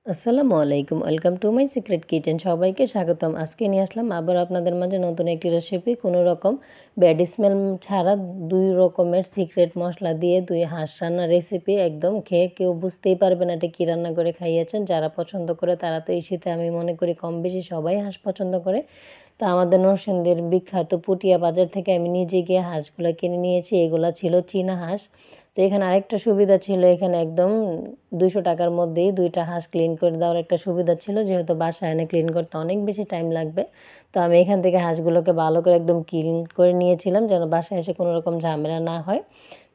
আসসালামু আলাইকুম, welcome to my secret kitchen. সবাইকে স্বাগতম। আজকে নিয়ে আসলাম আবার আপনাদের মাঝে নতুন একটি রেসিপি। কোনো রকম ব্যাড স্মেল ছাড়া 2 রকমের সিক্রেট মশলা দিয়ে 2 হাঁস রান্নার রেসিপি। একদম খেয়ে কেউ বুঝতেই পারবে না এটা কী রান্না করে খাইয়েছেন। যারা পছন্দ করে তারা তো এই শীতে আমি মনে করি কম বেশি সবাই হাঁস পছন্দ করে। তো আমাদের নরসিংদীর বিখ্যাত পুটিয়া বাজার থেকে আমি নিজে গিয়ে হাঁসগুলো কিনে নিয়েছি। এগুলো ছিল চীনা হাঁস। তো এখানে আরেকটা সুবিধা ছিল, এখানে একদম 200 টাকার মধ্যেই 2টা হাঁস ক্লিন করে দেওয়ার একটা সুবিধা ছিল, যেহেতু বাসায় এনে ক্লিন করতে অনেক বেশি টাইম লাগবে। তো আমি এখান থেকে হাঁসগুলোকে ভালো করে একদম ক্লিন করে নিয়েছিলাম যেন বাসায় এসে কোনো রকম ঝামেলা না হয়।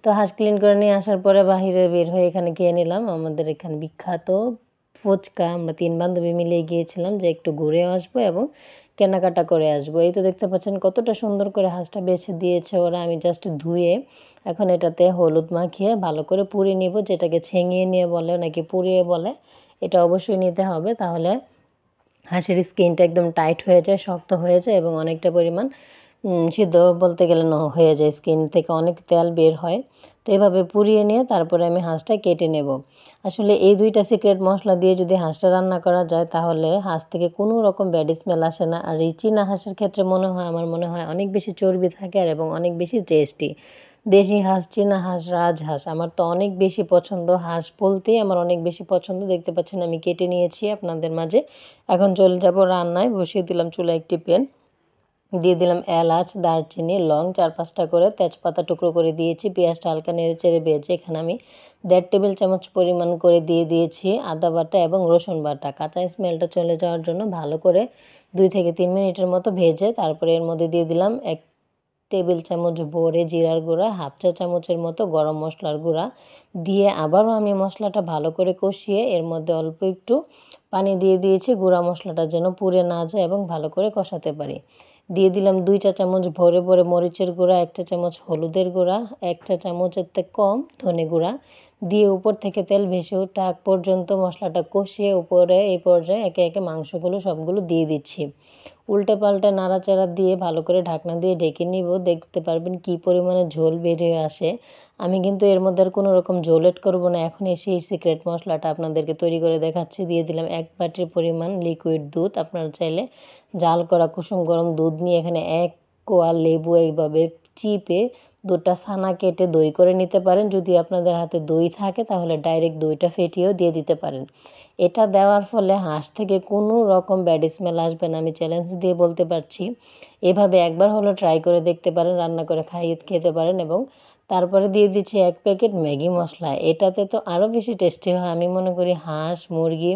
তো হাঁস ক্লিন করে নিয়ে আসার পরে বাহিরে বের হয়ে এখানে খেয়ে নিলাম আমাদের এখানে বিখ্যাত ফুচকা। আমরা 3 বান্ধবী মিলে গিয়েছিলাম যে একটু ঘুরে আসবো এবং কেনাকাটা করে আসবো। এই তো দেখতে পাচ্ছেন কতটা সুন্দর করে হাঁসটা বেছে দিয়েছে ওরা। আমি জাস্ট ধুয়ে এখন এটাতে হলুদ মাখিয়ে ভালো করে পুড়িয়ে নিব, যেটাকে ছেঙিয়ে নিয়ে বলে নাকি পুড়িয়ে বলে, এটা অবশ্যই নিতে হবে। তাহলে হাঁসের স্কিনটা একদম টাইট হয়ে যায়, শক্ত হয়ে যায় এবং অনেকটা পরিমাণ সিদ্ধ বলতে গেলে হয়ে যায়, স্কিন থেকে অনেক তেল বের হয়। তো এভাবে পুড়িয়ে নিয়ে তারপরে আমি হাঁসটা কেটে নেব। আসলে এই 2টা সিক্রেট মশলা দিয়ে যদি হাঁসটা রান্না করা যায় তাহলে হাঁস থেকে কোনো রকম ব্যাড স্মেল আসে না। আর এই চীনা হাঁসের ক্ষেত্রে আমার মনে হয় অনেক বেশি চর্বি থাকে আর এবং অনেক বেশি টেস্টি। দেশি হাঁস, চীনা হাঁস, রাজহাঁস আমার তো অনেক বেশি পছন্দ। হাঁস বলতেই আমার অনেক বেশি পছন্দ। দেখতে পাচ্ছেন আমি কেটে নিয়েছি আপনাদের মাঝে। এখন চলে যাব রান্নায়। বসিয়ে দিলাম চুলায় একটি প্যান, দিয়ে দিলাম এলাচ, দারচিনি, লং 4-5টা করে, তেজপাতা টুকরো করে দিয়েছি, পেঁয়াজটা হালকা নেড়ে চেড়ে ভেজে এখানে আমি 1.5 টেবিল চামচ পরিমাণ করে দিয়ে দিয়েছি আদা বাটা এবং রসুন বাটা। কাঁচা স্মেলটা চলে যাওয়ার জন্য ভালো করে 2 থেকে 3 মিনিটের মতো ভেজে তারপরে এর মধ্যে দিয়ে দিলাম 1 টেবিল চামচ ভরে জিরার গুঁড়া, 1/2 চা চামচের মতো গরম মশলার গুঁড়া দিয়ে আবারও আমি মশলাটা ভালো করে কষিয়ে এর মধ্যে অল্প একটু পানি দিয়ে দিয়েছি গুঁড়া মশলাটা যেন পুড়ে না যায় এবং ভালো করে কষাতে পারি। দিয়ে দিলাম 2 চা চামচ ভরে ভরে মরিচের গুঁড়া, 1 চা চামচ হলুদের গুঁড়া, 1 চা চামচের থেকে কম ধনে গুঁড়া দিয়ে উপর থেকে তেল ভেসে ওঠা আগ পর্যন্ত মশলাটা কষিয়ে উপরে এই পর্যায়ে একে একে মাংসগুলো সবগুলো দিয়ে দিচ্ছি। উল্টে পাল্টে নাড়াচাড়া দিয়ে ভালো করে ঢাকনা দিয়ে ঢেকে নিব। দেখতে পারবেন কি পরিমাণে ঝোল বেরিয়ে আসে। আমি কিন্তু এর মধ্যে আর কোনো রকম ঝোল এড করবো না। এখন সেই সিক্রেট মশলাটা আপনাদেরকে তৈরি করে দেখাচ্ছি। দিয়ে দিলাম 1 বাটির পরিমাণ লিকুইড দুধ। আপনারা চাইলে জাল করা কুসুম গরম দুধ নিয়ে এখানে 1 কোয়া লেবু এইভাবে চিপে 2টা ছানা কেটে দই করে নিতে পারেন। যদি আপনাদের হাতে দই থাকে তাহলে ডাইরেক্ট দইটা ফেটিয়েও দিয়ে দিতে পারেন। এটা দেওয়ার ফলে হাঁস থেকে কোনো রকম ব্যাড স্মেল আসবে না, আমি চ্যালেঞ্জ দিয়ে বলতে পারছি। এভাবে একবার হলো ট্রাই করে দেখতে পারেন, রান্না করে খেতে পারেন। এবং তারপরে দিয়ে দিচ্ছি 1 প্যাকেট ম্যাগি মশলা। এটাতে তো আরও বেশি টেস্টি হয়। আমি মনে করি হাঁস, মুরগি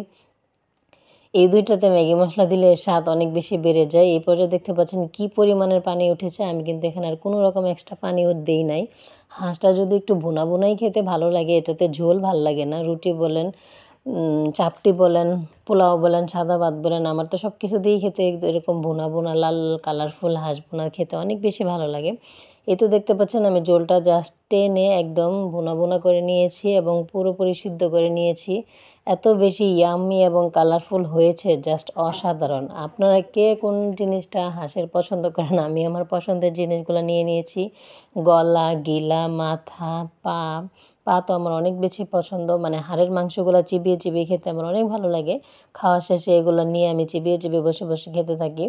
এই 2টাতে ম্যাগি মশলা দিলে স্বাদ অনেক বেশি বেড়ে যায়। এই পর্যায়ে দেখতে পাচ্ছেন কি পরিমাণের পানি উঠেছে। আমি কিন্তু এখানে আর কোনো রকম এক্সট্রা পানিও দেই নাই। হাঁসটা যদি একটু ভুনা ভুনাই খেতে ভালো লাগে, এটাতে ঝোল ভাল লাগে না। রুটি বলেন, চাপটি বলেন, পোলাও বলেন, সাদা ভাত বলেন, আমার তো সব কিছু দিয়েই খেতে এরকম ভুনা ভুনা লাল কালারফুল হাঁস ভুনা খেতে অনেক বেশি ভালো লাগে। এই তো দেখতে পাচ্ছেন আমি ঝোলটা জাস্ট টেনে একদম ভুনা ভুনা করে নিয়েছি এবং পুরোপুরি সিদ্ধ করে নিয়েছি। এত বেশি ইয়াম্মি এবং কালারফুল হয়েছে, জাস্ট অসাধারণ। আপনারা কে কোন জিনিসটা হাঁসের পছন্দ করেন? আমি আমার পছন্দের জিনিসগুলো নিয়ে নিয়েছি। গলা, গিলা, মাথা, পা। পা তো আমার অনেক বেশি পছন্দ, মানে হাড়ের মাংসগুলো চিবিয়ে চিবিয়ে খেতে আমার অনেক ভালো লাগে। খাওয়া শেষে এগুলো নিয়ে আমি চিবিয়ে চিবিয়ে বসে বসে খেতে থাকি।